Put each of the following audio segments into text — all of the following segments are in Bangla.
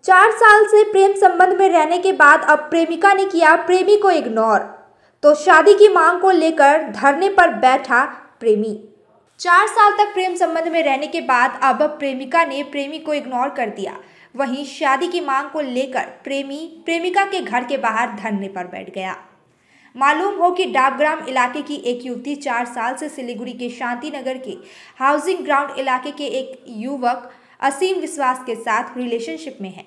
4 साल से प्रेम संबंध में रहने के बाद अब प्रेमिका ने किया प्रेमी को इग्नोर, तो शादी की मांग को लेकर धरने पर बैठा प्रेमी। 4 साल तक प्रेम संबंध में रहने के बाद अब प्रेमिका ने प्रेमी को इग्नोर कर दिया। वहीं शादी की मांग को लेकर प्रेमी प्रेमिका के घर के बाहर धरने पर बैठ गया। मालूम हो कि डाबग्राम इलाके की एक युवती 4 साल से सिलीगुड़ी के शांति नगर के हाउसिंग ग्राउंड इलाके के एक युवक असीम विश्वास के साथ रिलेशनशिप में है।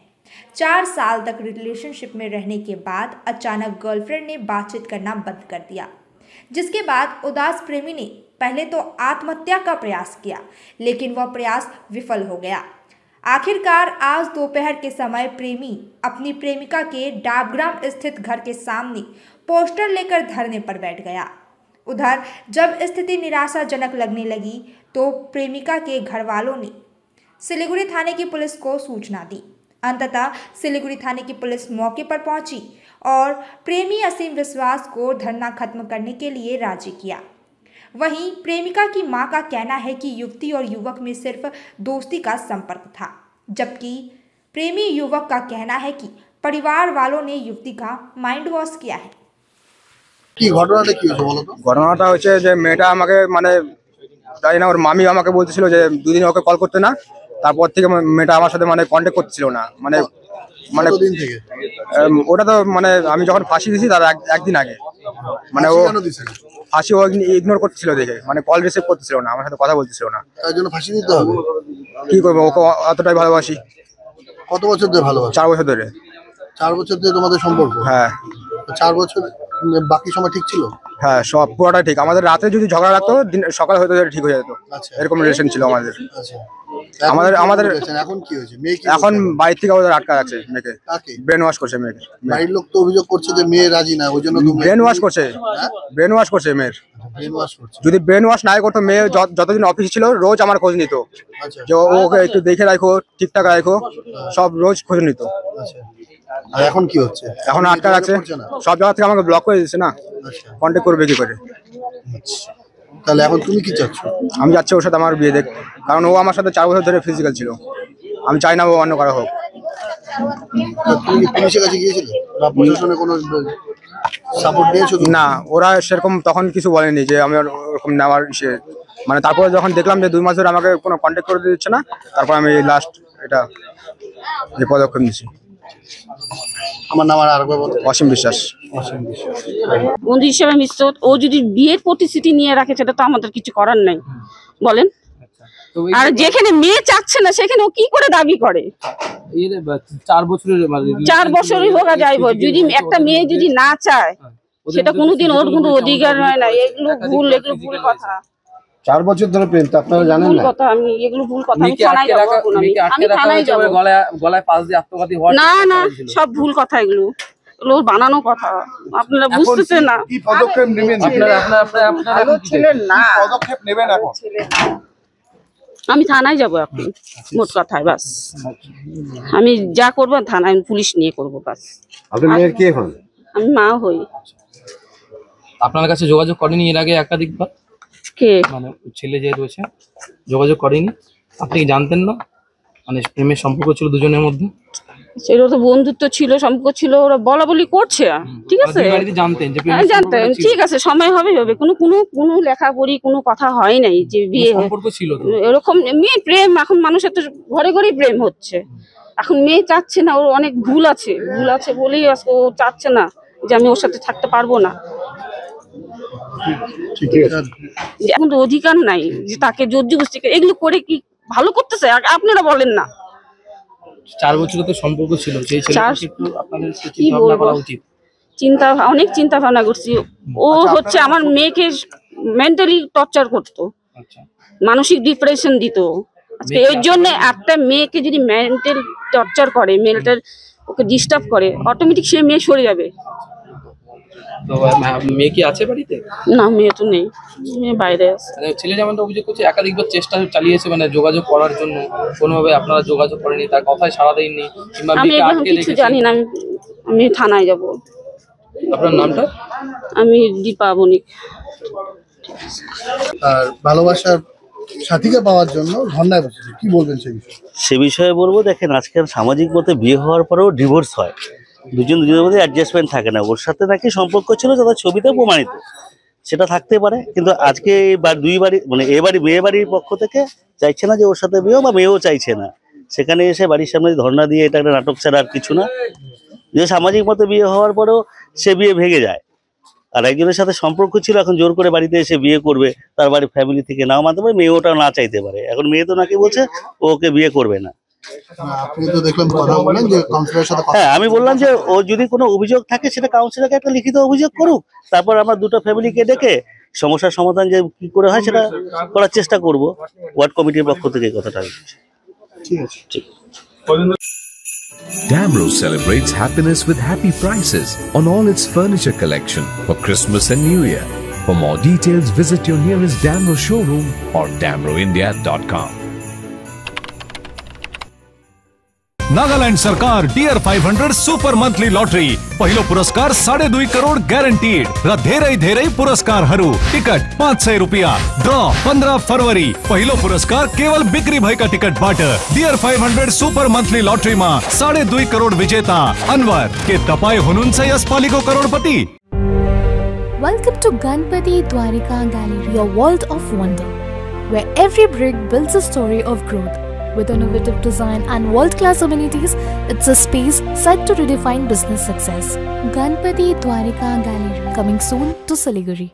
4 साल तक रिलेशनशिप में रहने के बाद अचानक गर्लफ्रेंड ने बातचीत करना बंद कर दिया, जिसके बाद उदास प्रेमी ने पहले तो आत्महत्या का प्रयास किया, लेकिन वह प्रयास विफल हो गया। आखिरकार आज दोपहर के समय प्रेमी अपनी प्रेमिका के डाबग्राम स्थित घर के सामने पोस्टर लेकर धरने पर बैठ गया। उधर जब स्थिति निराशाजनक लगने लगी तो प्रेमिका के घर वालों ने सिलीगुड़ी थाने की पुलिस को सूचना दी। अंततः सिलीगुड़ी थाने की पुलिस मौके पर पहुंची और प्रेमी असीम विश्वास को धरना खत्म करने के लिए राजी किया। वहीं प्रेमिका की मां का कहना है कि युवती और युवक में सिर्फ दोस्ती का संपर्क था, जबकि प्रेमी युवक का कहना है कि परिवार वालों ने युवती का माइंड वॉश किया है। ঘটনাটা হচ্ছে যে মেয়েটা আমাকে মানে জানি না, ওর মামি আমাকে বলতেছিল যে দুদিন ওকে কল করতে না, তারপর থেকে মেয়েটা আমার সাথে মানে কন্ট্যাক্ট করতেছিল না। মানে মানে ওটা তো মানে আমি যখন ফাঁসি দিয়েছি তার একদিন আগে মানে ও ফাঁসি ও ইগনোর করতেছিল দেখে, মানে কল রিসিভ করতেছিল না, আমার সাথে কথা বলতেছিল না। তার জন্য ফাঁসি দিতে হবে? কি করবো, ওকে অতটাই ভালোবাসি। কত বছর ধরে ভালোবাসি? 4 বছর ধরে। 4 বছর ধরে তোমাদের সম্পর্ক? হ্যাঁ। 4 বছর বাকি সময় ঠিক ছিল? হ্যাঁ, সব পুরোটা ঠিক। আমাদের রাতে যদি ঝগড়া লাগতো সকালে হয়তো ঠিক হয়ে যেত, এরকম রিলেশন ছিল আমাদের। আমাদের এখন কি হয়েছে? মেয়ে এখন বাইরে থেকে ওদের আটকা রাখছে মেয়েকে, ব্রেন ওয়াশ করছে মেয়েকে। বাড়ির লোক তো অভিযোগ করছে যে মেয়ে রাজি না, ওই জন্য ব্রেন ওয়াশ করছে। ব্রেন ওয়াশ করছে মেয়ের। ব্রেন ওয়াশ করছে। যদি ব্রেন ওয়াশ নাই করতো, মেয়ে যতদিন অফিসে ছিল রোজ আমার খোঁজ নিত যে ওকে একটু দেখে রাখো, ঠিকঠাক রাখো, সব রোজ খোঁজ নিত। আর এখন কি হচ্ছে? এখন আটকা রাখছে, সব জায়গা থেকে আমাকে ব্লক করে দিচ্ছে না, কন্ট্যাক্ট করবে কি করে। তাহলে এখন তুমি কি চাচ্ছ? আমি যাচ্ছি ওর সাথে আমার বিয়ে দেখ, কারণ ও আমার সাথে 4 বছর ধরে ফিজিক্যাল ছিল। আমি চাই না ও অন্য কারো হোক। তুমি পুলিশের কাছে গিয়েছিলে বা প্রশাসনে কোনো সাপোর্ট দিয়েছো? না, ওরা সেরকম তখন কিছু বলেনি যে আমি ওরকম নেওয়ার মানে তারপরে যখন দেখলাম যে 2 মাস ধরে আমাকে কোনো কন্ট্যাক্ট করে দিচ্ছে না, তারপর আমি লাস্ট এটা যে পদক্ষেপ নিয়েছি। আমার নাম আরেকবার বলো। অসীম বিশ্বাস। বন্ধু হিসেবে মিশছে। ও যদি বিয়ের প্রতিশ্রুতি নিয়ে রাখে সেটা তো আমাদের কিছু করার নাই, বলেন। আর যেখানে মেয়ে চাচ্ছে না সেখানে ও কি করে দাবি করে? 4 বছরই হোক যাইব, যদি একটা মেয়ে যদি না চায় সেটা কোনোদিন ওর কোনো অধিকার হয় না। এগুলো ভুল কথা। 4 বছর ধরে প্রেম, আপনারা জানেন না? আমি এগুলো ভুল কথা। আমি থানায় যাব। গলায় পাশ দিয়ে আত্মঘাতী হওয়ার না, সব ভুল কথা, এগুলো বানানো কথা। আপনারা বুঝতেছেন না। কি পদক্ষেপ নেবেন আপনারা ছিলেন না, পদক্ষেপ নেবেন এখন? আমি থানায় যাব এখন, মোট কথায় বাস। আমি যা করবো থানায় পুলিশ নিয়ে করবো বাস। আপনি মেয়ের কে হন? আমি মা হই। আপনার কাছে যোগাযোগ করেনি এর আগে একাধিকবার? কে? মানে ছেলে যে রয়েছে যোগাযোগ করেনি? আপনি কি জানতেন না মানে প্রেমের সম্পর্ক ছিল দুজনের মধ্যে? সেটা তো বন্ধুত্ব ছিল, সম্পর্ক ছিল, ওরা বলা বলি করছে, ঠিক আছে। জানতেন যে জানতেন, ঠিক আছে, সময় হবে কোনো লেখাপড়ি কোনো কথা হয় নাই যে বিয়ে সম্পর্ক ছিল এরকম। মেয়ে প্রেম, এখন মানুষের তো ঘরে ঘরেই প্রেম হচ্ছে। এখন মেয়ে চাচ্ছে না, ওর অনেক ভুল আছে বলেই ও চাচ্ছে না যে আমি ওর সাথে থাকতে পারবো না। এখন তো অধিকার নাই যে তাকে জোর জবরদস্তি এগুলো করে কি ভালো করতেছে? আপনারা বলেন না। 4 বছর তো সম্পর্ক ছিল, সেই ছেলেকে একটু আপনাদের কি বলবো, অনেক চিন্তা ভাবনা করছি। ও হচ্ছে আমার মেয়েকে মেন্টালি টর্চার করতো, মানসিক ডিপ্রেশন দিত। আজকে এর জন্য একটা মেয়েকে যদি মেন্টাল টর্চার করে, মেন্টাল ওকে ডিস্টার্ব করে, অটোমেটিক সে মেয়ে সরে যাবে। তো মেয়ে কি আছে বাড়িতে? না, মেয়ে তো নেই, মেয়ে বাইরে আছে। ছেলে যেমনটা অভিযোগ করছে একাধিকবার চেষ্টা চালিয়েছে মানে যোগাযোগ করার জন্য, কোনোভাবে আপনারা যোগাযোগ করেনি, তার কথায় সাড়া দেননি কিংবা আমি এখন কিছু জানি না। আমি থানায় যাব। আপনার নামটা? আমি দীপা বণিক। আর ভালোবাসার সাথীকে পাওয়ার জন্য ধর্নায় বসেছে, কি বলবেন সেই বিষয়ে? সে বিষয়ে বলবো, দেখেন আজকাল সামাজিক মতে বিয়ে হওয়ার পরেও ডিভোর্স হয়, দুজনের মধ্যে অ্যাডজাস্টমেন্ট থাকে না। ওর সাথে নাকি সম্পর্ক ছিল যাদের ছবিতে প্রমাণিত, সেটা থাকতে পারে, কিন্তু আজকে দুই বাড়ি মানে এ বাড়ি মেয়ে বাড়ির পক্ষ থেকে চাইছে না যে ওর সাথে বিয়ে, বা মেয়েও চাইছে না। সেখানে এসে বাড়ির সামনে ধর্ণা দিয়ে এটা একটা নাটক ছাড়া আর কিছু না। যে সামাজিক মতে বিয়ে হওয়ার পরেও সে বিয়ে ভেঙে যায়, আর একজনের সাথে সম্পর্ক ছিল, এখন জোর করে বাড়িতে এসে বিয়ে করবে, তার বাড়ির ফ্যামিলি থেকে নাও মানতে পারে, মেয়ে ওটা না চাইতে পারে। এখন মেয়ে তো নাকি বলছে ও ওকে বিয়ে করবে না। আপনি তো দেখলাম কথা বলেন যে কাউন্সিলরের সাথে হ্যাঁ, আমি বললাম যে ও যদি কোনো অভিযোগ থাকে সেটা কাউন্সিলরকে একটা লিখিত অভিযোগ করুক, তারপর আমরা দুটো ফ্যামিলিকে ডেকে সমস্যার সমাধান যে কি করে হয় সেটা করার চেষ্টা করব। ওয়ার্ড কমিটির পক্ষ থেকে এই কথাটা ঠিক আছে। ঠিক। Damro celebrates happiness with happy prices on all its furniture collection for Christmas and New Year. For more details, visit your nearest Damro showroom or damroindia.com. Nagaland सरकार डियर 500 सुपर मंथली लॉटरी पहिलो पुरस्कार 2.5 करोड़ ग्यारंटीड र धेरै पुरस्कार टिकट 500 रुपया ड्र 15 फरवरी पहिलो पुरस्कार केवल बिक्री भएका टिकटबाट डियर 500 सुपर मंथली लॉटरी में 2.5 करोड़ विजेता अनवर के तपाई हुनुहुन्छ यसपालिको करोडपति। Welcome to Ganpati Dwarika Gallery, your world of wonder, where every brick builds a story of growth. With innovative design and world-class amenities, it's a space set to redefine business success. Ganpati Dwarika Gallery, coming soon to Siliguri.